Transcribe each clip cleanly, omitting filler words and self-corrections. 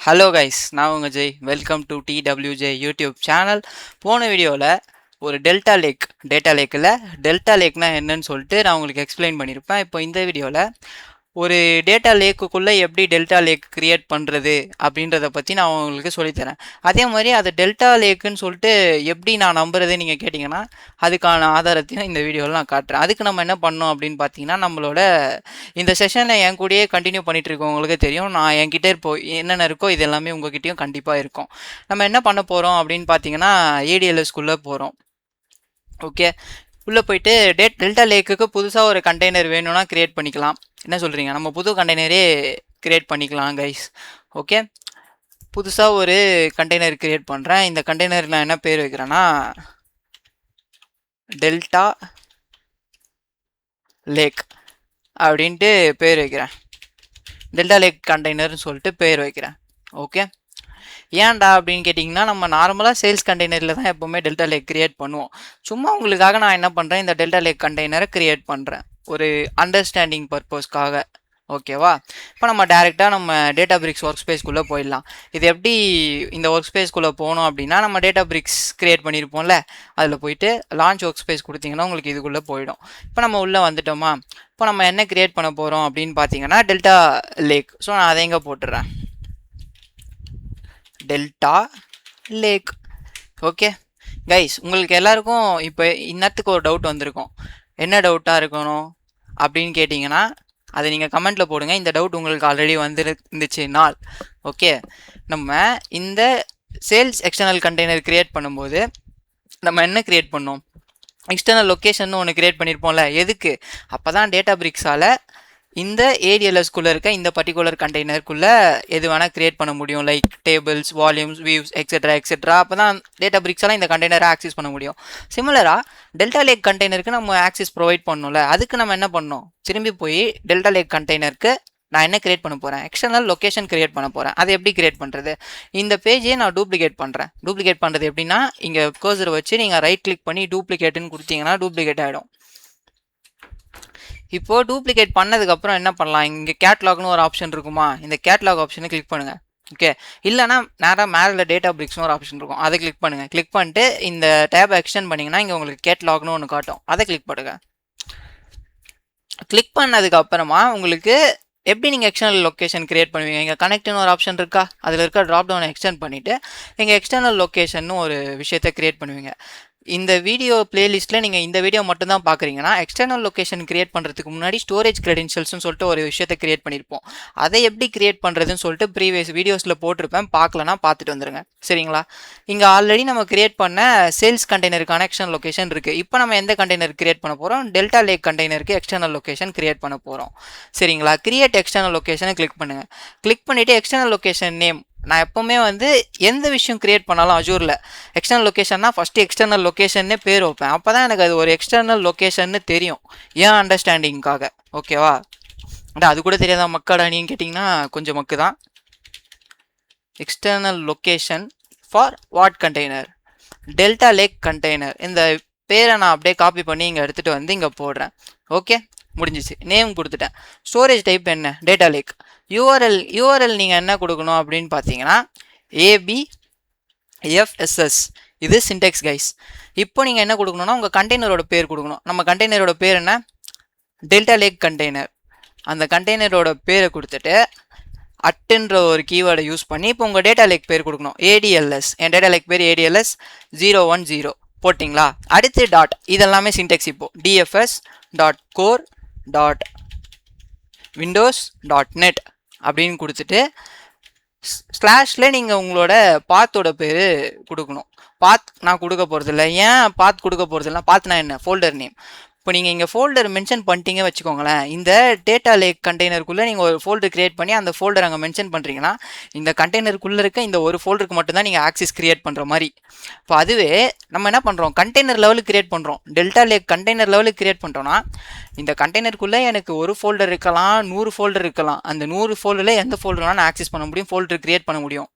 Hello guys, நான் உங்கள் Jai. Welcome to TWJ YouTube channel. போன வீடியோவில் ஒரு டேட்டா லேக்கில் டெல்டா லேக்னா என்னன்னு சொல்லிட்டு நான் உங்களுக்கு எக்ஸ்பிளைன் பண்ணியிருப்பேன். இப்போ இந்த வீடியோவில் ஒரு டேட்டா லேக்குள்ளே எப்படி டெல்டா லேக் கிரியேட் பண்ணுறது அப்படின்றத பற்றி நான் உங்களுக்கு சொல்லித்தரேன். அதே மாதிரி அது டெல்டா லேக்குன்னு சொல்லிட்டு எப்படி நான் நம்புறது நீங்கள் கேட்டிங்கன்னா அதுக்கான ஆதாரத்தையும் இந்த வீடியோவில் நான் காட்டுறேன். அதுக்கு நம்ம என்ன பண்ணோம் அப்படின்னு பார்த்தீங்கன்னா, நம்மளோட இந்த செஷனை என் கூடயே கண்டினியூ பண்ணிட்டு இருக்கவங்களுக்கு தெரியும். நான் என்கிட்ட இப்போ என்னென்ன இருக்கோ இது எல்லாமே உங்ககிட்டயும் கண்டிப்பாக இருக்கும். நம்ம என்ன பண்ண போகிறோம் அப்படின்னு பார்த்தீங்கன்னா, ADLSக்குள்ளே போகிறோம். ஓகே, உள்ளே போயிட்டு டெல்டா லேக்குக்கு புதுசாக ஒரு கண்டெய்னர் வேணும்னா கிரியேட் பண்ணிக்கலாம். என்ன சொல்கிறீங்க? நம்ம புது கண்டெய்னரே கிரியேட் பண்ணிக்கலாம் கைஸ். ஓகே, புதுசாக ஒரு கண்டெய்னர் கிரியேட் பண்ணுறேன். இந்த கண்டெய்னர் நான் என்ன பேர் வைக்கிறேன்னா டெல்டா லேக் அப்படின்ட்டு பேர் வைக்கிறேன். டெல்டா லேக் கண்டெய்னர்னு சொல்லிட்டு பேர் வைக்கிறேன். ஓகே, ஏன்டா அப்படின்னு கேட்டிங்கன்னா, நம்ம நார்மலாக சேல்ஸ் கண்டெய்னரில் தான் எப்போவுமே டெல்டா லேக் கிரியேட் பண்ணுவோம். சும்மா உங்களுக்காக நான் என்ன பண்ணுறேன், இந்த டெல்டா லேக் கண்டெய்னரை கிரியேட் பண்ணுறேன் ஒரு அண்டர்ஸ்டாண்டிங் பர்பஸ்க்காக. ஓகேவா? இப்போ நம்ம டேரெக்டாக நம்ம டேட்டா பிரிக்ஸ் ஒர்க் ஸ்பேஸ்க்குள்ளே போயிடலாம். இது எப்படி இந்த ஒர்க் ஸ்பேஸ்க்குள்ளே போகணும் அப்படின்னா, நம்ம டேட்டா பிரிக்ஸ் கிரியேட் பண்ணியிருப்போம்ல, அதில் போயிட்டு லான்ச் ஒர்க் ஸ்பேஸ் கொடுத்தீங்கன்னா உங்களுக்கு இதுக்குள்ளே போயிடும். இப்போ நம்ம உள்ளே வந்துட்டோமா? இப்போ நம்ம என்ன கிரியேட் பண்ண போகிறோம் அப்படின்னு பார்த்தீங்கன்னா டெல்டா லேக். ஸோ நான் அதை எங்கே போட்டுடுறேன், டெல்டா லேக். ஓகே கைஸ், உங்களுக்கு எல்லாருக்கும் இப்போ இன்னத்துக்கு ஒரு டவுட் வந்திருக்கும். என்ன டவுட்டாக இருக்கணும் அப்படின்னு கேட்டிங்கன்னா அதை நீங்கள் கமெண்ட்டில் போடுங்க. இந்த டவுட் உங்களுக்கு ஆல்ரெடி வந்துருந்துச்சுனால். ஓகே, நம்ம இந்த சேல்ஸ் எக்ஸ்டர்னல் கண்டெய்னர் கிரியேட் பண்ணும்போது நம்ம என்ன கிரியேட் பண்ணோம், எக்ஸ்டர்னல் லொக்கேஷன் ஒன்று கிரியேட் பண்ணியிருப்போம்ல. எதுக்கு? அப்போ தான் டேட்டா பிரிக்ஸால் இந்த ADLSக்குள்ளே இருக்க இந்த பர்டிகுலர் கண்டெய்னருக்குள்ளே எது வேணால் கிரியேட் பண்ண முடியும், like tables, volumes, views, etcetera. அப்போ தான் டேட்டா பிரிக்ஸால் இந்த கண்டெய்னரை ஆக்சஸ் பண்ண முடியும். சிமிலராக டெல்டா லேக் கண்டெய்னருக்கு நம்ம ஆக்சஸ் ப்ரொவைட் பண்ணணும்ல. அதுக்கு நம்ம என்ன பண்ணோம், திரும்பி போய் டெல்டா லேக் கண்டெய்னருக்கு நான் என்ன கிரியேட் பண்ண போகிறேன், எக்ஸ்டர்னல் லொக்கேஷன் கிரியேட் பண்ண போகிறேன். அது எப்படி கிரியேட் பண்ணுறது? இந்த பேஜையே நான் டூப்ளிகேட் பண்ணுறேன். டூப்ளிகேட் பண்ணுறது எப்படின்னா, இங்கே கர்சர் வச்சு நீங்கள் ரைட் கிளிக் பண்ணி டூப்ளிகேட்டுன்னு கொடுத்தீங்கன்னா டூப்ளிகேட் ஆகிடும். இப்போ டூப்ளிகேட் பண்ணதுக்கப்புறம் என்ன பண்ணலாம், இங்கே கேட்லாக்னு ஒரு ஆப்ஷன் இருக்குமா, இந்த கேட்லாக் ஆப்ஷனை கிளிக் பண்ணுங்கள். ஓகே, இல்லைனா நேராக மேலே டேட்டா பிரிக்ஸ்னு ஒரு ஆப்ஷன் இருக்கும், அதை கிளிக் பண்ணுங்கள். கிளிக் பண்ணிட்டு இந்த டேபை எக்ஸ்டெண்ட் பண்ணிங்கன்னா இங்கே உங்களுக்கு கேட்லாக்னு ஒன்று காட்டும், அதை கிளிக் பண்ணுங்கள். கிளிக் பண்ணதுக்கு அப்புறமா உங்களுக்கு எப்படி நீங்கள் எக்ஸ்டர்னல் லொக்கேஷன் கிரியேட் பண்ணுவீங்க, இங்கே கனெக்ட்னு ஒரு ஆப்ஷன் இருக்கா, அதில் இருக்க ட்ராப் டவுனை எக்ஸ்டெண்ட் பண்ணிவிட்டு இங்கே எக்ஸ்டர்னல் லொக்கேஷன் ஒரு விஷயத்தை கிரியேட் பண்ணுவீங்க. இந்த வீடியோ பிளேலிஸ்ட்டில் நீங்கள் இந்த வீடியோ மட்டும் தான் பார்க்குறீங்கன்னா, எக்ஸ்டர்னல் லொக்கேஷன் கிரியேட் பண்ணுறதுக்கு முன்னாடி ஸ்டோரேஜ் கிரெடென்ஷியல்ஸ்னு சொல்லிட்டு ஒரு விஷயத்தை கிரியேட் பண்ணியிருப்போம். அதை எப்படி கிரியேட் பண்ணுறதுன்னு சொல்லிட்டு ப்ரீவியஸ் வீடியோஸில் போட்டிருப்பேன், பார்க்கலன்னா பார்த்துட்டு வந்துடுங்க. சரிங்களா? இங்கே ஆல்ரெடி நம்ம கிரியேட் பண்ண சேல்ஸ் கண்டெய்னருக்கு எக்ஸ்டர்னல் லொக்கேஷன் இருக்குது. இப்போ நம்ம எந்த கண்டெய்னர் கிரியேட் பண்ண போகிறோம், டெல்டா லேக் கண்டெய்னருக்கு எக்ஸ்டர்னல் லொக்கேஷன் கிரியேட் பண்ண போகிறோம். சரிங்களா? கிரியேட் எக்ஸ்டர்னல் லொக்கேஷனை கிளிக் பண்ணுங்கள். கிளிக் பண்ணிவிட்டு எக்ஸ்டர்னல் லொக்கேஷன் நேம், நான் எப்போவுமே எந்த விஷயம் கிரியேட் பண்ணாலும் அஜூரில் எக்ஸ்டர்னல் லொக்கேஷன்னா ஃபஸ்ட்டு எக்ஸ்டர்னல் லொக்கேஷன்னே பேர் வைப்பேன். அப்போ தான் எனக்கு அது ஒரு எக்ஸ்டர்னல் லொக்கேஷன்னு தெரியும், ஏன் அண்டர்ஸ்டாண்டிங்காக. ஓகேவா? அது கூட தெரியாதா மக்காடா நீங்கள் கேட்டிங்கன்னா கொஞ்சம் மக்கு தான். External location for what container, delta lake container. இந்த பேரை நான் அப்படியே காப்பி பண்ணி இங்கே எடுத்துகிட்டு வந்து இங்கே போடுறேன். ஓகே, முடிஞ்சிச்சு. நேம் கொடுத்துட்டேன். ஸ்டோரேஜ் டைப் என்ன, டேட்டா லேக். யூஆர்எல் நீங்கள் என்ன கொடுக்கணும் அப்படின்னு பார்த்தீங்கன்னா ABFSS. இது சின்டெக்ஸ் கைஸ். இப்போ நீங்கள் என்ன கொடுக்கணும்னா உங்கள் கண்டெய்னரோட பேர் கொடுக்கணும். நம்ம கண்டெய்னரோட பேர் என்ன, டெல்டா லேக் கண்டெய்னர். அந்த கண்டெய்னரோட பேரை கொடுத்துட்டு அட்டுன்ற ஒரு கீவேர்டை யூஸ் பண்ணி இப்போ உங்கள் டேட்டா லேக் பேர் கொடுக்கணும். ADLS, என் டேட்டா லேக் பேர் ADLS 010 போட்டிங்களா? அடுத்து டாட், இதெல்லாமே சின்டெக்ஸ். இப்போ dfs.core.windows.net அப்படின்னு கொடுத்துட்டு ஸ்லாஷில் நீங்கள் உங்களோட பாத்தோட பேர் கொடுக்கணும். பாத் நான் கொடுக்க போகிறதில்ல. ஏன் பாத் கொடுக்க போகிறதில்ல, பாத்னா என்ன, ஃபோல்டர் நேம். இப்போ நீங்கள் இங்கே ஃபோல்டர் மென்ஷன் பண்ணிட்டீங்க வச்சுக்கோங்களேன், இந்த டேட்டா லேக் கண்டெய்னருக்குள்ளே நீங்கள் ஒரு ஃபோல்டர் கிரியேட் பண்ணி அந்த ஃபோல்டர் அங்கே மென்ஷன் பண்ணுறீங்கன்னா இந்த கண்டெய்னருக்குள்ளே இருக்க இந்த ஒரு ஃபோல்டருக்கு மட்டும்தான் நீங்கள் ஆக்சஸ் கிரியேட் பண்ணுற மாதிரி. இப்போ அதுவே நம்ம என்ன பண்ணுறோம், கண்டெய்னர் லெவலுக்கு கிரியேட் பண்ணுறோம். டெல்டா லேக் கண்டெய்னர் லெவலுக்கு கிரியேட் பண்ணுறோன்னா இந்த கண்டெய்னருக்குள்ளே எனக்கு ஒரு ஃபோல்டர் இருக்கலாம், 100 ஃபோல்டர் இருக்கலாம். அந்த 100 ஃபோல்டரில் எந்த ஃபோல்டர்னாலும் நான் ஆக்சஸ் பண்ண முடியும், ஃபோல்டர் கிரியேட் பண்ண முடியும்.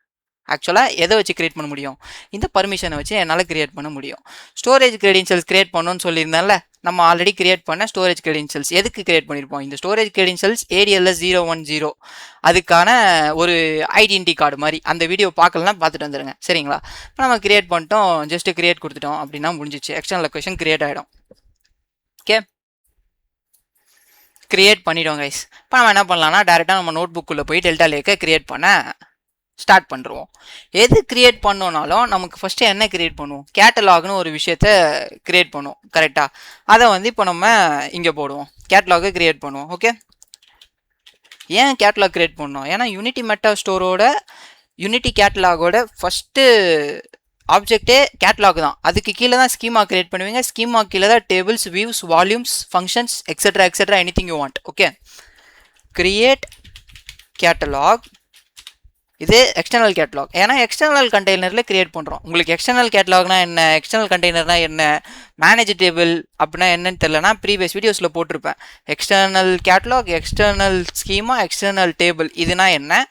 ஆக்சுவலாக எதை வச்சு கிரியேட் பண்ண முடியும், இந்த பர்மிஷனை வச்சு என்னால் கிரியேட் பண்ண முடியும். ஸ்டோரேஜ் கிரெடென்ஷியல்ஸ் கிரியேட் பண்ணணும்னு சொல்லியிருந்தேன்ல, நம்ம ஆல்ரெடி கிரியேட் பண்ண ஸ்டோரேஜ் கிரெடென்ஷியல்ஸ். எதுக்கு கிரியேட் பண்ணியிருப்போம்? இந்த ஸ்டோரேஜ் கிரெடென்ஷியல்ஸ் ADLS 010 அதுக்கான ஒரு ஐடென்டி கார்டு மாதிரி. அந்த வீடியோ பார்க்கலன்னா பார்த்துட்டு வந்துடுங்க, சரிங்களா? இப்போ நம்ம கிரியேட் பண்ணிட்டோம், ஜஸ்ட் கிரியேட் கொடுத்துட்டோம் அப்படின்னா முடிஞ்சிச்சு. எக்ஸ்டர்னல் லொக்கேஷன் கிரியேட் ஆகிடும். ஓகே, கிரியேட் பண்ணிவிடுவோம் கைஸ். இப்போ நம்ம என்ன பண்ணலாம்னா டேரெக்டாக நம்ம நோட் புக்குள்ளே போய் டெல்டா லேக்கை கிரியேட் பண்ண ஸ்டார்ட் பண்ணுறோம். எது கிரியேட் பண்ணோனாலும் நமக்கு ஃபஸ்ட்டு என்ன கிரியேட் பண்ணுவோம்? கேட்டலாக்னு ஒரு விஷயத்த கிரியேட் பண்ணுவோம், கரெக்டாக? அதை வந்து இப்போ நம்ம இங்கே போடுவோம், கேட்டலாகை கிரியேட் பண்ணுவோம். ஓகே, ஏன் கேட்டலாக் கிரியேட் பண்ணோம்? ஏன்னா யூனிட்டி மெட்டா ஸ்டோரோட யூனிட்டி கேட்டலாகோட ஃபஸ்ட்டு ஆப்ஜெக்டே கேட்டலாக் தான். அதுக்கு கீழே தான் ஸ்கீமா கிரியேட் பண்ணுவீங்க. ஸ்கீமா கீழே தான் tables, views, volumes, functions, etcetera anything you want. Okay, create catalogue. இது எக்ஸ்டர்னல் கேட்டலாக். ஏன்னா எக்ஸ்டர்னல் கண்டெய்னரில் கிரியேட் பண்ணுறோம். உங்களுக்கு எக்ஸ்டர்னல் கேட்டலாக்னா என்ன, எக்ஸ்டர்னல் கண்டெய்னர்னா என்ன, மேனேஜ் டேபிள் அப்படின்னா என்னன்னு தெரியலனா ப்ரீவியஸ் வீடியோஸில் போட்டிருப்பேன். External catalogue, external schema, external table இதுனா என்ன,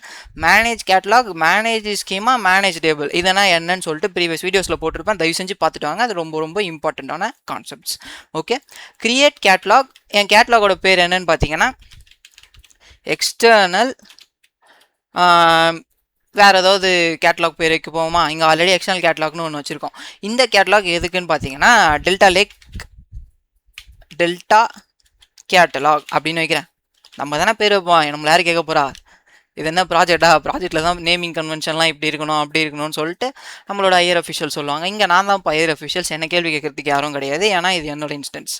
manage catalogue, manage schema, manage table இதுனா என்னன்னு சொல்லிட்டு ப்ரீவியஸ் வீடியோஸில் போட்டிருப்பேன். தயவு செஞ்சு பார்த்துட்டு வாங்க, அது ரொம்ப ரொம்ப இம்பார்ட்டண்ட்டான கான்செப்ட்ஸ். Okay, create catalog. என் கேட்டலாகோட பேர் என்னன்னு பார்த்தீங்கன்னா எக்ஸ்டர்னல், வேறு ஏதாவது கேட்டலாக் பேர் வைக்க போவோமா? இங்கே ஆல்ரெடி எக்ஸ்டர்னல் கேட்டலாக்னு ஒன்று வச்சுருக்கோம். இந்த கேட்டலாக் எதுக்குன்னு பார்த்தீங்கன்னா டெல்டா லேக் டெல்டா கேட்டலாக் அப்படின்னு வைக்கிறேன். நம்ம தானே பேர் வைப்போம், நம்மள யாரும் கேட்க போகிறா? இது என்ன ப்ராஜெக்டா? ப்ராஜெக்டில் தான் நேமிங் கன்வென்ஷன்லாம் இப்படி இருக்கணும் அப்படி இருக்கணும்னு சொல்லிட்டு நம்மளோட ஹையர் அஃபிஷியல் சொல்லுவாங்க. இங்கே நான் தான் ஹையர் அஃபிஷியல்ஸ், என்ன கேள்வி கேட்கறதுக்கு யாரும் கிடையாது. ஏன்னா இது என்னோட இன்ஸ்டன்ஸ்.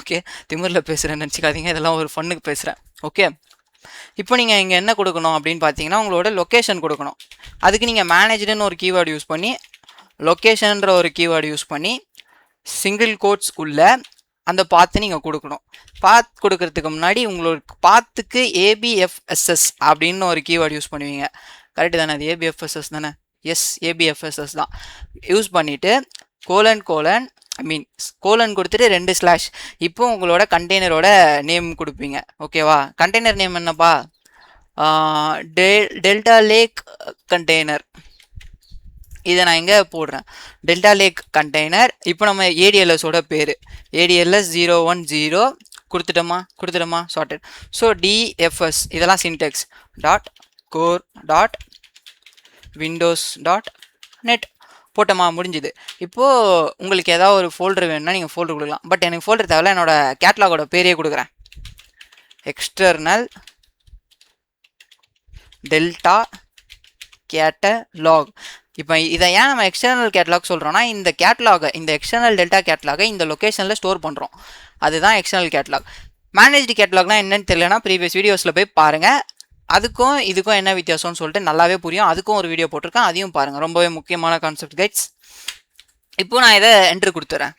ஓகே, திமிரில் பேசுகிறேன்னு நினச்சிக்காதீங்க, இதெல்லாம் ஒரு ஃபன்னுக்கு பேசுகிறேன். ஓகே, இப்போ நீங்கள் இங்கே என்ன கொடுக்கணும் அப்படின்னு பார்த்தீங்கன்னா உங்களோட லொக்கேஷன் கொடுக்கணும். அதுக்கு நீங்கள் மேனேஜ்டுன்னு ஒரு கீவேர்டு யூஸ் பண்ணி, லொக்கேஷன்ற ஒரு கீவேர்டு யூஸ் பண்ணி, சிங்கிள் கோட்ஸ்க்குள்ளே அந்த பாத்து நீங்கள் கொடுக்கணும். பாத் கொடுக்கறதுக்கு முன்னாடி உங்களுக்கு பாத்துக்கு ABFSS அப்படின்னு ஒரு கீவேர்டு யூஸ் பண்ணுவீங்க. கரெக்டு தானே? அது ABFSS தானே? எஸ், ABFSS தான். யூஸ் பண்ணிவிட்டு கோலன் கொடுத்துட்டு 2 ஸ்லாஷ். இப்போ உங்களோட கண்டெய்னரோட நேம் கொடுப்பீங்க. ஓகேவா? கண்டெய்னர் நேம் என்னப்பா? Delta lake container. இதை நான் இங்கே போடுறேன், டெல்டா லேக் கண்டெய்னர். இப்போ நம்ம ADLSோட பேர் ADLS 010 கொடுத்துட்டோமா? சார்ட்டட். ஸோ DFS இதெல்லாம் Sintex dot core dot Windows dot net போட்டோமா, முடிஞ்சுது. இப்போது உங்களுக்கு ஏதாவது ஒரு ஃபோல்டர் வேணும்னா நீங்கள் ஃபோல்டர் கொடுக்கலாம். பட் எனக்கு ஃபோல்டர் தேவையில்ல, என்னோட கேட்லாகோட பேரே கொடுக்குறேன், எக்ஸ்டர்னல் டெல்டா கேட்டலாக். இப்போ இதை ஏன் நம்ம எக்ஸ்டர்னல் கேட்லாக் சொல்கிறோன்னா, இந்த கேட்லாகை, இந்த எக்ஸ்டர்னல் டெல்டா கேட்லாகை இந்த லொக்கேஷனில் ஸ்டோர் பண்ணுறோம். அதுதான் எக்ஸ்டர்னல் கேட்லாக். மேனேஜ்டு கேட்லாக்னா என்னன்னு தெரியலனா ப்ரீவியஸ் வீடியோஸில் போய் பாருங்கள். அதுக்கும் இதுக்கும் என்ன வித்தியாசம்னு சொல்லிட்டு நல்லாவே புரியும். அதுக்கும் ஒரு வீடியோ போட்டிருக்கேன், அதையும் பாருங்கள். ரொம்பவே முக்கியமான கான்செப்ட் கைட்ஸ். இப்போ நான் இதை என்ட்ரு கொடுத்துறேன்.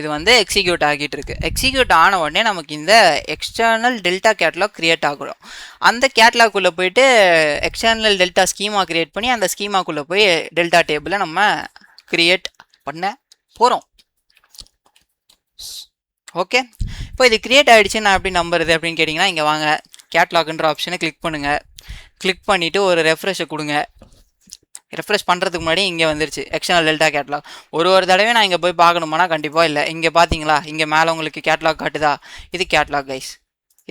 இது வந்து எக்ஸிக்யூட் ஆகிட்டு இருக்கு. எக்ஸிக்யூட் ஆன உடனே நமக்கு இந்த எக்ஸ்டர்னல் டெல்டா கேட்லாக் கிரியேட் ஆகும். அந்த கேட்லாக்குள்ளே போயிட்டு எக்ஸ்டர்னல் டெல்டா ஸ்கீமா கிரியேட் பண்ணி அந்த ஸ்கீமாக்குள்ளே போய் டெல்டா டேபிளை நம்ம கிரியேட் பண்ண போகிறோம். ஓகே, இப்போ இது கிரியேட் ஆகிடுச்சு. நான் எப்படி நம்புறது அப்படின்னு கேட்டிங்கன்னா, இங்கே வாங்க, கேட்லாக்ன்ற ஆப்ஷனை கிளிக் பண்ணுங்கள். கிளிக் பண்ணிவிட்டு ஒரு ரெஃப்ரெஷை கொடுங்க. ரெஃப்ரெஷ் பண்ணுறதுக்கு முன்னாடி இங்கே வந்துருச்சு எக்ஸ்டர்னல் டெல்டா கேட்லாக். ஒரு தடவை நான் இங்கே போய் பார்க்கணுமானா கண்டிப்பாக இல்லை. இங்கே பார்த்தீங்களா, இங்கே மேலே உங்களுக்கு கேட்லாக் காட்டுதா? இது கேட்லாக் கைஸ்.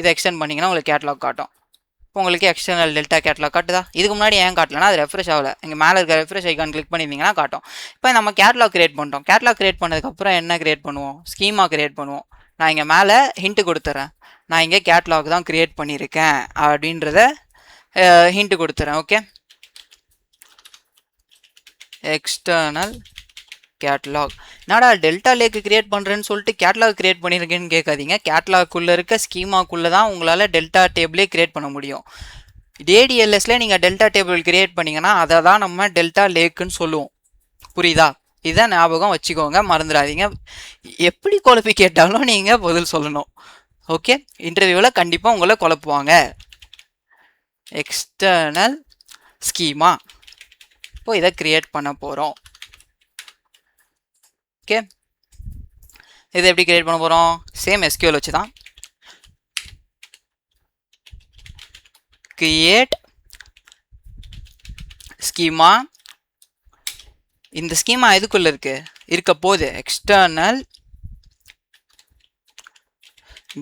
இதை எக்ஸ்டெண்ட் பண்ணிங்கன்னா உங்களுக்கு கேட்லாக் காட்டும். இப்போ உங்களுக்கு எக்ஸ்டர்னல் டெல்டா கேட்லாக் காட்டுதா? இதுக்கு முன்னாடி ஏன் காட்டலன்னா அது ரெஃப்ரெஷ் ஆகலை. இங்கே மேலே இருக்க ரெஃப்ரெஷ் ஐக்கான் கிளிக் பண்ணியிருந்தீங்கன்னா காட்டும். இப்போ நம்ம கேட்லாக் கிரியேட் பண்ணிட்டோம். கேட்லாக் கிரியேட் பண்ணதுக்கப்புறம் என்ன கிரியேட் பண்ணுவோம்? ஸ்கீமா கிரியேட் பண்ணுவோம். நான் இங்கே மேலே ஹிண்ட்டு கொடுத்துட்றேன், நான் இங்கே கேட்லாக் தான் கிரியேட் பண்ணியிருக்கேன் அப்படின்றத ஹிண்ட்டு கொடுத்துறேன். Okay, external catalogue. என்னடா டெல்டா லேக்கு கிரியேட் பண்ணுறேன்னு சொல்லிட்டு கேட்லாக் கிரியேட் பண்ணியிருக்கேன்னு கேட்காதீங்க. கேட்லாக்குள்ளே இருக்க ஸ்கீமாக்குள்ளே தான் உங்களால் டெல்டா டேபிளே கிரியேட் பண்ண முடியும். ADLSல நீங்கள் டெல்டா டேபிள் கிரியேட் பண்ணிங்கன்னா அதை தான் நம்ம டெல்டா லேக்குன்னு சொல்லுவோம். புரியுதா? இதை ஞாபகம் வச்சுக்கோங்க, மறந்துடாதீங்க. எப்படி குழப்பி கேட்டாலும் நீங்கள் பதில் சொல்லணும். ஓகே, இன்டர்வியூவில் கண்டிப்பாக உங்களை குழப்புவாங்க. External schema. இப்போ இதை கிரியேட் பண்ண போகிறோம். ஓகே, இதை எப்படி கிரியேட் பண்ண போகிறோம்? சேம் SQL வச்சு தான். கிரியேட் ஸ்கீமா இந்த ஸ்கீமா எதுக்குள்ள இருக்க போகுது, எக்ஸ்டர்னல்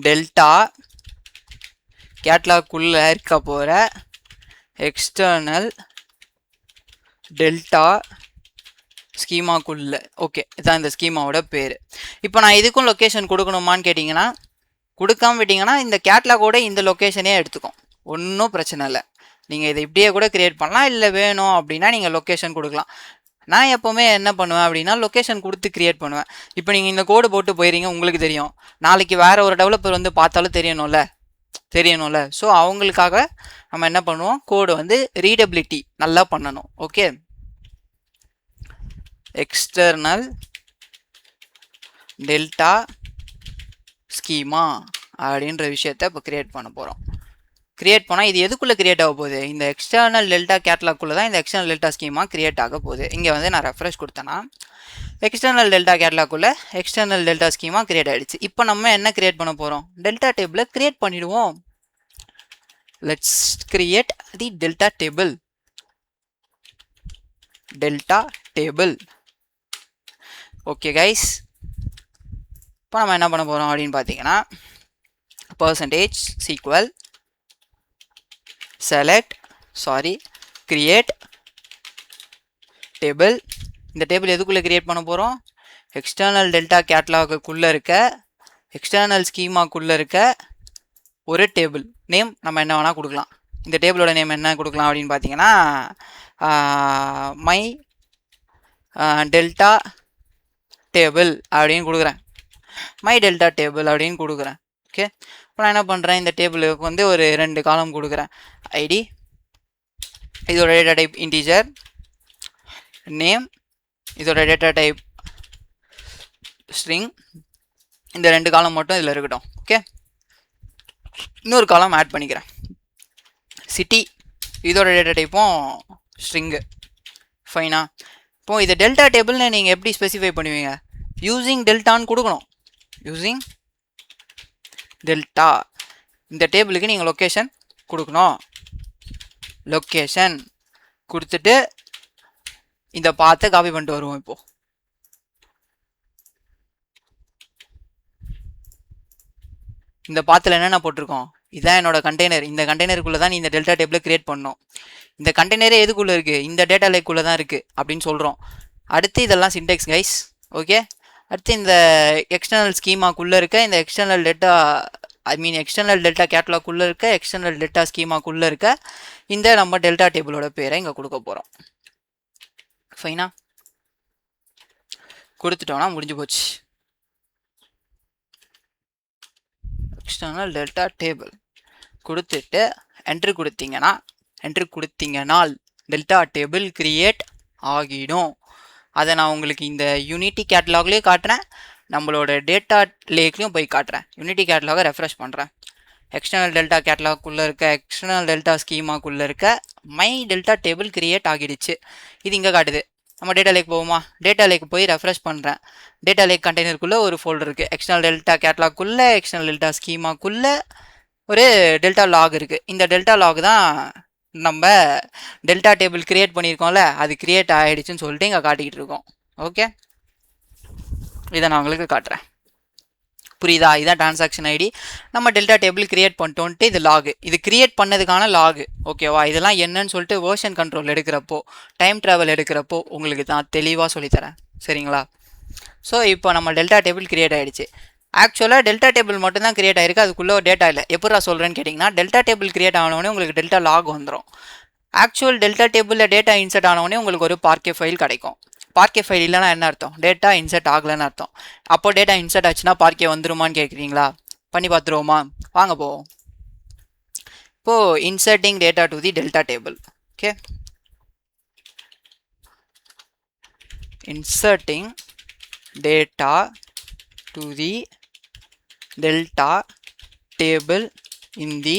டெல்டா கேட்லாக்குள்ள இருக்க போகிற எக்ஸ்டர்னல் டெல்டா ஸ்கீமாக்குள்ள. ஓகே, இதான் இந்த ஸ்கீமாவோட பேர். இப்போ நான் இதுக்கும் லொக்கேஷன் கொடுக்கணுமான்னு கேட்டிங்கன்னா, கொடுக்காம விட்டிங்கன்னா இந்த கேட்லாகோட இந்த லொக்கேஷனே எடுத்துக்கும், ஒன்றும் பிரச்சனை இல்லை. நீங்கள் இதை இப்படியே கூட கிரியேட் பண்ணலாம், இல்லை வேணும் அப்படின்னா நீங்கள் லொக்கேஷன் கொடுக்கலாம். நான் எப்போவுமே என்ன பண்ணுவேன் அப்படின்னா லொக்கேஷன் கொடுத்து கிரியேட் பண்ணுவேன். இப்போ நீங்கள் இந்த கோடு போட்டு போயிடுறீங்க, உங்களுக்கு தெரியும், நாளைக்கு வேறு ஒரு டெவலப்பர் வந்து பார்த்தாலும் தெரியணும்ல. ஸோ அவங்களுக்காக நம்ம என்ன பண்ணுவோம், கோடு வந்து ரீடபிலிட்டி நல்லா பண்ணணும். ஓகே, எக்ஸ்டர்னல் டெல்டா ஸ்கீமா அப்படின்ற விஷயத்த இப்போ கிரியேட் பண்ண போகிறோம். கிரியேட் பண்ணால் இது எதுக்குள்ளே கிரியேட் ஆக போகுது, இந்த எக்ஸ்டர்னல் டெல்டா கேட்லாக்குள்ளே தான் இந்த எக்ஸ்டர்னல் டெல்டா ஸ்கீமா கிரியேட் ஆக போகுது. இங்கே வந்து நான் ரெஃப்ரெஷ் கொடுத்தேன்னா எக்ஸ்டர்னல் டெல்டா கேட்லாக்குள்ளே எக்ஸ்டர்னல் டெல்டா ஸ்கீமா கிரியேட் ஆகிடுச்சு. இப்போ நம்ம என்ன கிரியேட் பண்ண போகிறோம், டெல்டா டேபிளை கிரியேட் பண்ணிடுவோம். Let's create the delta table. Okay guys, இப்போ நம்ம என்ன பண்ண போகிறோம் அப்படின்னு பார்த்தீங்கன்னா %SQL create டேபிள். இந்த டேபிள் எதுக்குள்ளே கிரியேட் பண்ண போகிறோம், எக்ஸ்டர்னல் டெல்டா கேட்லாகுக்குள்ளே இருக்க எக்ஸ்டர்னல் ஸ்கீமாக்குள்ளே இருக்க ஒரு டேபிள் நேம் நம்ம என்ன வேணால் கொடுக்கலாம். இந்த டேபிளோட நேம் என்ன கொடுக்கலாம் அப்படின்னு பார்த்தீங்கன்னா மை டெல்டா டேபிள் அப்படின்னு கொடுக்குறேன். மை டெல்டா டேபிள் அப்படின்னு கொடுக்குறேன். ஓகே, இப்போ நான் என்ன பண்ணுறேன், இந்த டேபிளுக்கு வந்து ஒரு 2 காலம் கொடுக்குறேன். ஐடி, இதோட டேட்டா டைப் இன்டீஜர், நேம், இதோட டேட்டா டைப் ஸ்ட்ரிங். இந்த 2 காலம் மட்டும் இதில் இருக்கட்டும். ஓகே, இன்னொரு காலம் ஆட் பண்ணிக்கிறேன், சிட்டி, இதோட டேட்டா டைப்பும் ஸ்ட்ரிங்கு. ஃபைனா, இப்போது இது டெல்டா டேபிள்னு நீங்கள் எப்படி ஸ்பெசிஃபை பண்ணுவீங்க, யூஸிங் டெல்டான்னு கொடுக்கணும். யூஸிங் டெல்டா, இந்த டேபிளுக்கு நீங்கள் லொக்கேஷன் கொடுக்கணும். லொக்கேஷன் கொடுத்துட்டு இந்த பாத்தை காப்பி பண்ணிட்டு வருவோம். இப்போ இந்த பாத்தில் என்னென்ன போட்டிருக்கோம், இதுதான் என்னோட கண்டெய்னர். இந்த கண்டெய்னருக்குள்ளே தான் நீ இந்த டெல்டா டேபிளை கிரியேட் பண்ணணும். இந்த கண்டெய்னரே எதுக்குள்ளே இருக்குது, இந்த டேட்டா லேக்குள்ளே தான் இருக்குது அப்படின்னு சொல்கிறோம். அடுத்து இதெல்லாம் சின்டெக்ஸ் கைஸ். ஓகே, அடுத்து இந்த எக்ஸ்டர்னல் ஸ்கீமாக்குள்ளே இருக்க இந்த எக்ஸ்டர்னல் டெல்டா கேட்லாக்குள்ளே இருக்க எக்ஸ்டர்னல் டெல்டா ஸ்கீமாக்குள்ளே இருக்க இந்த நம்ம டெல்டா டேபிளோட பேரை இங்கே கொடுக்க போகிறோம். ஃபைனா, கொடுத்துட்டோம்னா முடிஞ்சு போச்சு. எக்ஸ்டர்னல் டெல்டா டேபிள் கொடுத்துட்டு என்ட்ரு கொடுத்தீங்கனால் டெல்டா டேபிள் கிரியேட் ஆகிடும். அதை நான் உங்களுக்கு இந்த யூனிட்டி கேட்டலாக்லேயும் காட்டுறேன், நம்மளோட டேட்டா லேக்லையும் போய் காட்டுறேன். யூனிட்டி கேட்டலாகை ரெஃப்ரெஷ் பண்ணுறேன். எக்ஸ்டர்னல் டெல்டா கேட்டலாக்குள்ளே இருக்க எக்ஸ்டர்னல் டெல்டா ஸ்கீமாக்குள்ளே இருக்க மை டெல்டா டேபிள் கிரியேட் ஆகிடுச்சு. இது இங்கே காட்டுது. நம்ம டேட்டா லேக் போவோமா, டேட்டா லேக் போய் ரெஃப்ரெஷ் பண்ணுறேன். டேட்டா லேக் கண்டெய்னருக்குள்ளே ஒரு ஃபோல்டர் இருக்குது, எக்ஸ்டர்னல் டெல்டா கேட்லாக்குள்ளே எக்ஸ்டர்னல் டெல்டா ஸ்கீமாக்குள்ளே ஒரு டெல்டா லாக் இருக்குது. இந்த டெல்டா லாக் தான் நம்ம டெல்டா டேபிள் கிரியேட் பண்ணியிருக்கோம்ல, அது கிரியேட் ஆகிடுச்சுன்னு சொல்லிட்டு இங்கே காட்டிக்கிட்டு இருக்கோம். ஓகே, இதை நான் உங்களுக்கு காட்டுறேன். புரியுதா, இதுதான் டிரான்சாக்ஷன் ஐடி. நம்ம டெல்டா டேபிள் கிரியேட் பண்ணிட்டோன்ட்டு இது லாகு, இது கிரியேட் பண்ணதுக்கான லாகு. ஓகேவா, இதெல்லாம் என்னன்னு சொல்லிட்டு வேர்ஷன் கண்ட்ரோல் எடுக்கிறப்போ, டைம் ட்ராவல் எடுக்கிறப்போ உங்களுக்கு தான் தெளிவாக சொல்லித்தரேன். சரிங்களா? ஸோ இப்போ நம்ம டெல்டா டேபிள் கிரியேட் ஆகிடுச்சு. ஆக்சுவலாக டெல்டா டேபிள் மட்டும்தான் கிரியேட் ஆகிருக்கு, அதுக்குள்ளே ஒரு டேட்டா இல்லை. எப்போ நான் சொல்கிறேன்னு கேட்டிங்கன்னா, டெல்டா டேபிள் கிரியேட் ஆனவொடனே உங்களுக்கு டெல்டா லாக் வந்துடும். ஆக்சுவல் டெல்டா டேபிளில் டேட்டா இன்சர்ட் ஆனவொடனே உங்களுக்கு ஒரு பார்க்கே ஃபைல் கிடைக்கும். பார்க்கே ஃபைல் இல்லைனா என்ன அர்த்தம், டேட்டா இன்சர்ட் ஆகலைன்னு அர்த்தம். அப்போ டேட்டா இன்சர்ட் ஆச்சுன்னா பார்க்கே வந்துருமான்னு கேட்குறீங்களா? பண்ணி பார்த்துருவோமா, வாங்க போவோம். இப்போது inserting data to the delta table. Okay, inserting data to the delta table in the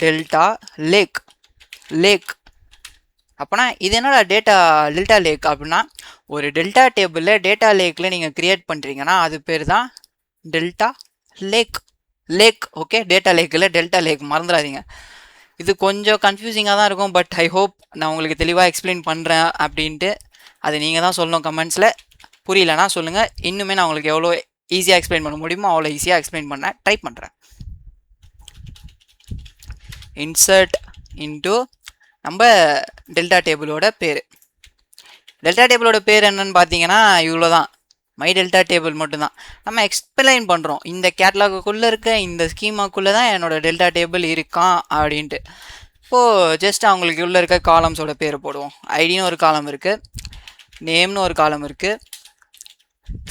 delta lake. அப்போனா இது என்னடா டெல்டா லேக் அப்படின்னா, ஒரு டெல்டா டேபிளில் டேட்டா லேக்கில் நீங்கள் க்ரியேட் பண்ணுறீங்கன்னா அது பேர் தான் டெல்டா லேக். ஓகே, டேட்டா லேக்கில் டெல்டா லேக் மறந்துடாதீங்க. இது கொஞ்சம் கன்ஃபியூசிங்காக தான் இருக்கும், பட் ஐ ஹோப் நான் உங்களுக்கு தெளிவாக எக்ஸ்பிளைன் பண்ணுறேன் அப்படின்ட்டு. அது நீங்கள் தான் சொல்லணும் கமெண்ட்ஸில். புரியலன்னா சொல்லுங்கள், இன்னுமே நான் உங்களுக்கு எவ்வளோ ஈஸியாக எக்ஸ்பிளைன் பண்ண முடியுமோ அவ்வளோ ஈஸியாக எக்ஸ்பிளைன் பண்ண ட்ரை பண்ணுறேன். இன்சர்ட் இன்டு நம்ம டெல்டா டேபிளோட பேர். டெல்டா டேபிளோட பேர் என்னன்னு பார்த்தீங்கன்னா இவ்வளோ தான், மை டெல்டா டேபிள் மட்டும்தான். நம்ம எக்ஸ்பிளைன் பண்ணுறோம் இந்த கேட்லாகுக்குள்ளே இருக்க இந்த ஸ்கீமாக்குள்ளே தான் என்னோட டெல்டா டேபிள் இருக்கான் அப்படின்ட்டு. இப்போது ஜஸ்ட் அவங்களுக்கு உள்ளே இருக்க காலம்ஸோட பேரை போடுவோம். ஐடின்னு ஒரு காலம் இருக்குது, நேம்னு ஒரு காலம் இருக்குது,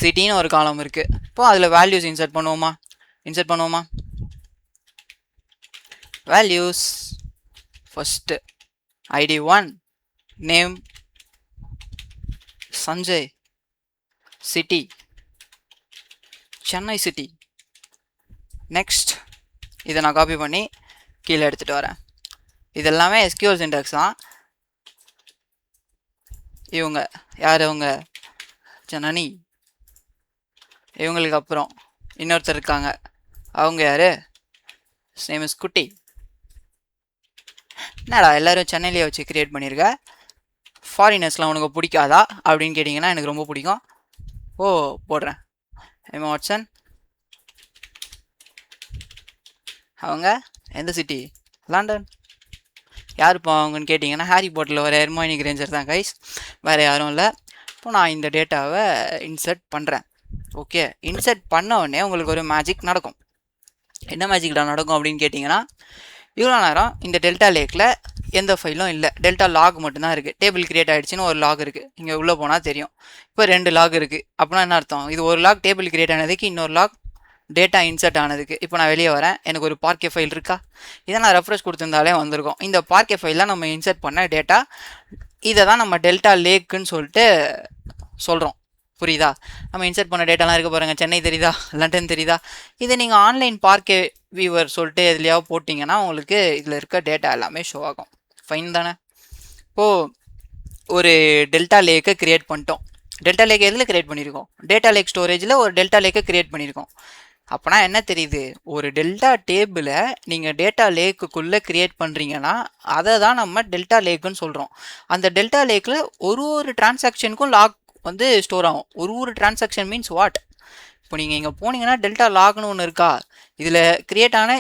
சிட்டின்னு ஒரு காலம் இருக்குது. இப்போது அதில் வேல்யூஸ் இன்சர்ட் பண்ணுவோமா? Values first ID 1, name Sanjay, city Chennai city. Next இதை நான் காப்பி பண்ணி கீழே எடுத்துகிட்டு வரேன். இதெல்லாமே எஸ்கியூஎல் சின்டாக்ஸ் தான். இவங்க யார்? இவங்க ஜனனி. இவங்களுக்கு அப்புறம் இன்னொருத்தர் இருக்காங்க, அவங்க யார்? நேம் இஸ் குட்டி. என்னடா எல்லாரும் சென்னையிலேயே வச்சு கிரியேட் பண்ணியிருக்க, ஃபாரினர்ஸ்லாம் உனக்கு பிடிக்காதா அப்படின்னு கேட்டிங்கன்னா எனக்கு ரொம்ப பிடிக்கும். போடுறேன். எம்மா வாட்சன். அவங்க எந்த சிட்டி? லண்டன். யாருப்பா அவங்கன்னு கேட்டிங்கன்னா ஹாரி பாட்டரில் வர ஹெர்மியோனி கிரேஞ்சர் தான் கைஸ், வேறு யாரும் இல்லை. இப்போ நான் இந்த டேட்டாவை இன்சர்ட் பண்ணுறேன். ஓகே, இன்சர்ட் பண்ண உடனே உங்களுக்கு ஒரு மேஜிக் நடக்கும். என்ன மேஜிக்டா நடக்கும் அப்படின்னு கேட்டிங்கன்னா, இவ்வளோ நேரம் இந்த டெல்டா லேக்கில் எந்த ஃபைலும் இல்லை, டெல்டா லாக் மட்டும்தான் இருக்குது. டேபிள் கிரியேட் ஆகிடுச்சின்னு ஒரு லாக் இருக்குது, இங்கே உள்ளே போனால் தெரியும். இப்போ 2 லாக் இருக்குது. அப்படின்னா என்ன அர்த்தம்? இது ஒரு லாக் டேபிள் கிரியேட் ஆனதுக்கு, இன்னொரு லாக் டேட்டா இன்சர்ட் ஆனதுக்கு. இப்போ நான் வெளியே வரேன், எனக்கு ஒரு பார்க்கே ஃபைல் இருக்கா? இதை நான் ரெஃப்ரெஷ் கொடுத்துருந்தாலே வந்திருக்கும். இந்த பார்க்கே ஃபைலில் நம்ம இன்சர்ட் பண்ண டேட்டா, இதை தான் நம்ம டெல்டா லேக்குன்னு சொல்லிட்டு சொல்கிறோம். புரியுதா? நம்ம இன்சர்ட் பண்ண டேட்டாலாம் இருக்க பாருங்க, சென்னை தெரியுதா, லண்டன் தெரியுதா? இதை நீங்கள் ஆன்லைன் பார்க்கே வியூவர் சொல்லிட்டு எதுலையாவது போட்டிங்கன்னா உங்களுக்கு இதில் இருக்க டேட்டா எல்லாமே ஷோ ஆகும். ஃபைன் தானே? இப்போது ஒரு டெல்டா லேக்கை க்ரியேட் பண்ணிட்டோம். டெல்டா லேக் எதில் க்ரியேட் பண்ணியிருக்கோம்? டேட்டா லேக் ஸ்டோரேஜில் ஒரு டெல்டா லேக்கை க்ரியேட் பண்ணியிருக்கோம். அப்போனா என்ன தெரியுது? ஒரு டெல்டா டேபிளை நீங்கள் டேட்டா லேக்குள்ளே க்ரியேட் பண்ணுறீங்கன்னா அதை தான் நம்ம டெல்டா லேக்குன்னு சொல்கிறோம். அந்த டெல்டா லேக்கில் ஒரு டிரான்சாக்ஷனுக்கும் லாக் வந்து ஸ்டோர் ஆகும். ஒரு டிரான்சாக்ஷன் மீன்ஸ் வாட்? இப்போ நீங்கள் இங்கே போனீங்கன்னா டெல்டா லாக்னு ஒன்று இருக்கா, இதில் க்ரியேட் ஆன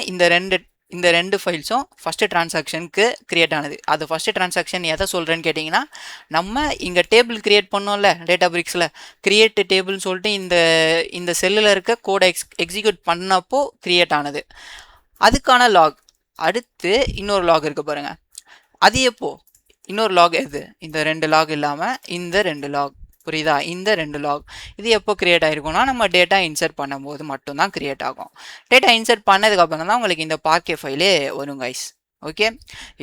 இந்த ரெண்டு ஃபைல்ஸும் ஃபஸ்ட்டு டிரான்சாக்ஷனுக்கு க்ரியேட் ஆனது. அது ஃபஸ்ட்டு டிரான்சாக்ஷன் எதை சொல்கிறேன்னு கேட்டிங்கன்னா, நம்ம இங்கே டேபிள் க்ரியேட் பண்ணோம்ல டேட்டா பிரிக்ஸில், க்ரியேட் டேபிள்னு சொல்லிட்டு இந்த செல்லில் இருக்க கோடை எக்ஸிக்யூட் பண்ணப்போ க்ரியேட் ஆனது, அதுக்கான லாக். அடுத்து இன்னொரு லாக் இருக்குது பாருங்கள், அது எப்போ? இன்னொரு லாக் எது? இந்த 2 லாக் இல்லாமல் இந்த 2 லாக். புரியுதா? இந்த 2 லாக் இது எப்போ கிரியேட் ஆகிருக்கும்னா நம்ம டேட்டா இன்சர்ட் பண்ணும்போது மட்டும்தான் கிரியேட் ஆகும். டேட்டா இன்சர்ட் பண்ணதுக்கப்புறம் தான் உங்களுக்கு இந்த பார்க்கே ஃபைலே வரும் கைஸ். ஓகே,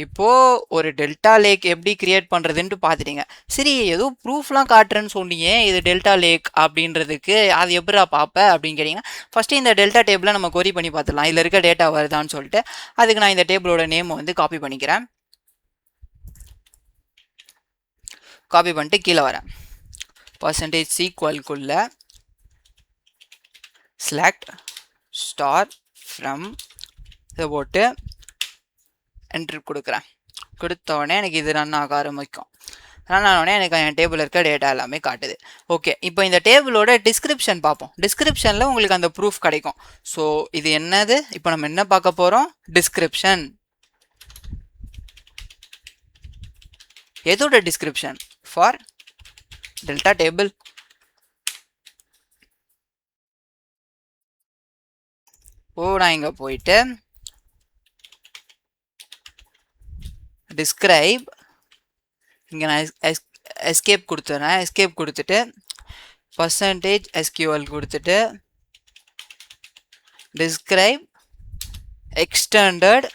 இப்போது ஒரு டெல்டா லேக் எப்படி கிரியேட் பண்ணுறதுன்ட்டு பார்த்துட்டீங்க. சரி, ஏதோ ப்ரூஃப்லாம் காட்டுறேன்னு சொன்னீங்க இது டெல்டா லேக் அப்படின்றதுக்கு, அது எப்படா பார்ப்பேன் அப்படின்னு கேட்டிங்கன்னா, ஃபஸ்ட்டு இந்த டெல்டா டேபிளை நம்ம கொரி பண்ணி பார்த்துடலாம், இதில் இருக்க டேட்டா வருதான்னு சொல்லிட்டு. அதுக்கு நான் இந்த டேபிளோட நேமை வந்து காப்பி பண்ணிக்கிறேன். காப்பி பண்ணிட்டு கீழே வரேன், பர்சன்டேஜ் சீக்வல்குள்ள செலக்ட் ஸ்டார் ஃப்ரம் இதை போட்டு என்ட்ரி கொடுக்குறேன். கொடுத்த உடனே எனக்கு இது ரன் ஆக ஆரம்பிக்கும். ரன் ஆனோடனே எனக்கு என் டேபிள் இருக்க டேட்டா எல்லாமே காட்டுது. ஓகே, இப்போ இந்த டேபிளோட டிஸ்கிரிப்ஷன் பார்ப்போம். டிஸ்கிரிப்ஷனில் உங்களுக்கு அந்த ப்ரூஃப் கிடைக்கும். ஸோ இது என்னது? இப்போ நம்ம என்ன பார்க்க போகிறோம்? டிஸ்கிரிப்ஷன். எதோட டிஸ்கிரிப்ஷன்? For delta table. நான் இங்கே போயிட்டு டிஸ்கிரைப், இங்கே நான் எஸ்கேப் கொடுத்துறேன். எஸ்கேப் கொடுத்துட்டு பர்சன்டேஜ் எஸ்கியூஎல் கொடுத்துட்டு டிஸ்கிரைப் எக்ஸ்டெண்டட்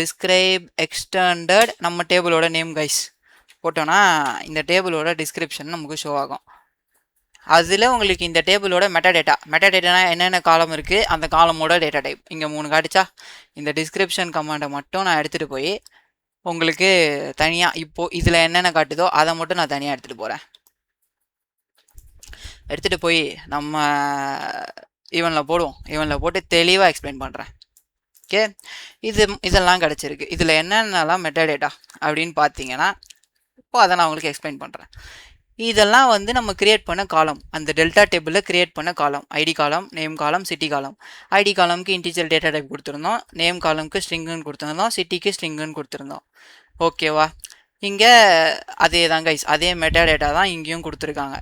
டிஸ்கிரைப் எக்ஸ்டெண்டட் நம்ம டேபிளோட நேம் கைஸ் போட்டோன்னா இந்த டேபிளோட டிஸ்கிரிப்ஷன் நமக்கு ஷோ ஆகும். அதில் உங்களுக்கு இந்த டேபிளோட மெட்டாடேட்டானா என்னென்ன காலம் இருக்குது அந்த காலமோட டேட்டா டைப் இங்கே 3 காட்டுச்சா. இந்த டிஸ்கிரிப்ஷன் கமாண்டை மட்டும் நான் எடுத்துகிட்டு போய் உங்களுக்கு தனியாக இப்போது இதில் என்னென்ன காட்டுதோ அதை மட்டும் நான் தனியாக எடுத்துகிட்டு போகிறேன். எடுத்துகிட்டு போய் நம்ம ஈவனில் போடுவோம். ஈவனில் போட்டு தெளிவாக எக்ஸ்பிளைன் பண்ணுறேன். ஓகே, இதெல்லாம் கிடச்சிருக்கு. இதில் என்னென்னலாம் மெட்டாடேட்டா அப்படின்னு பார்த்தீங்கன்னா, இப்போ அதை நான் உங்களுக்கு எக்ஸ்பிளைன் பண்ணுறேன். இதெல்லாம் வந்து நம்ம கிரியேட் பண்ண காலம், அந்த டெல்டா டேபிளில் கிரியேட் பண்ண காலம். ஐடி காலம், நேம் காலம், சிட்டி காலம். ஐடி காலம்க்கு இன்டிஜர் டேட்டா டைப் கொடுத்துருந்தோம், நேம் காலம்க்கு ஸ்ட்ரிங்குன்னு கொடுத்துருந்தோம், சிட்டிக்கு ஸ்ட்ரிங்குன்னு கொடுத்துருந்தோம். ஓகேவா? இங்கே அதே தான் கைஸ், அதே மெட்டா டேட்டா தான் இங்கேயும் கொடுத்துருக்காங்க.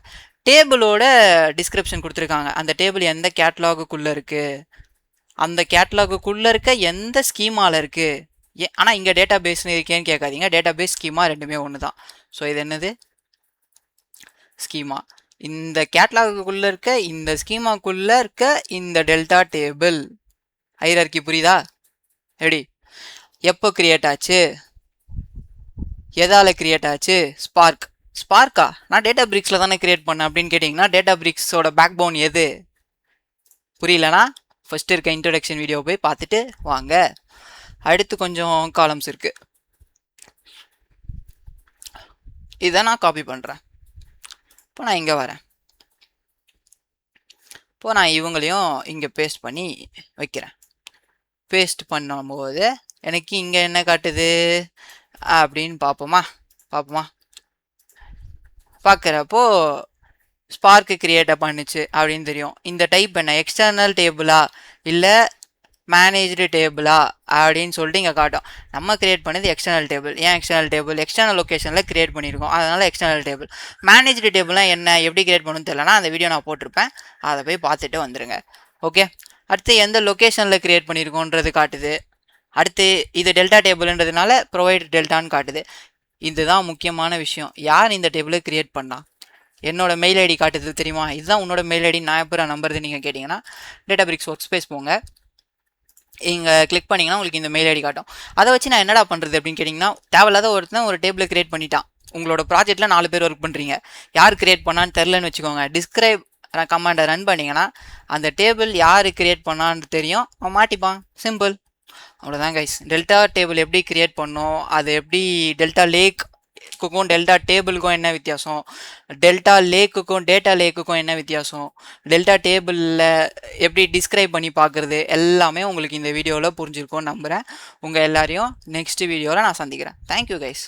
டேபிளோட டிஸ்கிரிப்ஷன் கொடுத்துருக்காங்க. அந்த டேபிள் எந்த கேட்லாகுக்குள்ளே இருக்குது, அந்த கேட்லாகுக்குள்ளே இருக்க எந்த ஸ்கீமாவில் இருக்குது. ஆனால் இங்கே டேட்டா பேஸ்னு இருக்கேன்னு கேட்காதீங்க, டேட்டா பேஸ் ஸ்கீமா ரெண்டுமே ஒன்று தான். ஸோ இது என்னது? ஸ்கீமா. இந்த கேட்லாகுக்குள்ளே இருக்க இந்த ஸ்கீமாக்குள்ளே இருக்க இந்த டெல்டா டேபிள் ஹைரார்கி புரியுதா? எப்படி, எப்போ கிரியேட் ஆச்சு, எதால் கிரியேட் ஆச்சு? ஸ்பார்க்கா? நான் டேட்டா பிரிக்ஸில் தானே கிரியேட் பண்ணேன் அப்படின்னு கேட்டிங்கன்னா, டேட்டா பிரிக்ஸோட பேக் போன் எது? புரியலனா ஃபஸ்ட்டு இருக்க இன்ட்ரடக்ஷன் வீடியோ போய் பார்த்துட்டு வாங்க. அடுத்து கொஞ்சம் காலம்ஸ் இருக்குது, இதை நான் காப்பி பண்ணுறேன். இப்போ நான் இங்கே வரேன். இப்போ நான் இவங்களையும் இங்கே பேஸ்ட் பண்ணி வைக்கிறேன். பேஸ்ட் பண்ணும்போது எனக்கு இங்கே என்ன காட்டுது அப்படின்னு பார்ப்போமா? பார்க்குறப்போ ஸ்பார்க்கு கிரியேட்டை பண்ணுச்சு அப்படின்னு தெரியும். இந்த டைப் என்ன, எக்ஸ்டர்னல் டேபிளா இல்லை மேனேஜ்டு டேபிளா அப்படின்னு சொல்லிட்டு இங்கே காட்டும். நம்ம கிரியேட் பண்ணது எக்ஸ்டர்னல் டேபிள். ஏன் எக்ஸ்டர்னல் டேபிள்? எக்ஸ்டர்னல் லொக்கேஷனில் கிரியேட் பண்ணியிருக்கோம், அதனால் எக்ஸ்டர்னல் டேபிள். மேனேஜ்டு டேபிள்லாம் என்ன, எப்படி கிரியேட் பண்ணணும்னு தெரியலனா அந்த வீடியோ நான் போட்டிருப்பேன், அதை போய் பார்த்துட்டு வந்துடுங்க. ஓகே, அடுத்து எந்த லொக்கேஷனில் கிரியேட் பண்ணியிருக்கோன்றது காட்டுது. அடுத்து இது டெல்டா டேபிள்ன்றதுனால ப்ரொவைட் டெல்டான்னு காட்டுது. இதுதான் முக்கியமான விஷயம். யார் இந்த டேபிளை கிரியேட் பண்ணா? என்னோட மெயில் ஐடி காட்டுது தெரியுமா? இதுதான் உன்னோட மெயில் ஐடி, நான் எப்போ நம்புறது நீங்கள் கேட்டிங்கன்னா, டேட்டா பிரிக்ஸ் ஒர்க் ஸ்பேஸ் போங்க, இங்கே கிளிக் பண்ணிங்கன்னா உங்களுக்கு இந்த மெயில் ஐடி காட்டும். அதை வச்சு நான் என்னடா பண்ணுறது அப்படின்னு கேட்டிங்கன்னா, தேவையில்லாத ஒருத்தன் ஒரு டேபிளை கிரியேட் பண்ணிட்டான். உங்களோட ப்ராஜெக்ட்டில் 4 பேர் ஒர்க் பண்ணுறீங்க, யார் கிரியேட் பண்ணான்னு தெரிலன்னு வச்சுக்கோங்க, டிஸ்கிரைப் கமாண்டை ரன் பண்ணிங்கன்னா அந்த டேபிள் யார் கிரியேட் பண்ணான்னு தெரியும், அவன் மாட்டிப்பான். சிம்பிள், அவ்வளோதான் கைஸ். டெல்டா டேபிள் எப்படி கிரியேட் பண்ணோம், அது எப்படி டெல்டா லேக்குக்கும் டெல்டா டேபிளுக்கும் என்ன வித்தியாசம், டெல்டா லேக்குக்கும் டேட்டா லேக்குக்கும் என்ன வித்தியாசம், டெல்டா டேபிளில் எப்படி டிஸ்கிரைப் பண்ணி பார்க்குறது, எல்லாமே உங்களுக்கு இந்த வீடியோவில் புரிஞ்சிருக்கும்னு நம்புகிறேன். உங்கள் எல்லாரையும் நெக்ஸ்ட் வீடியோவில் நான் சந்திக்கிறேன். Thank you guys.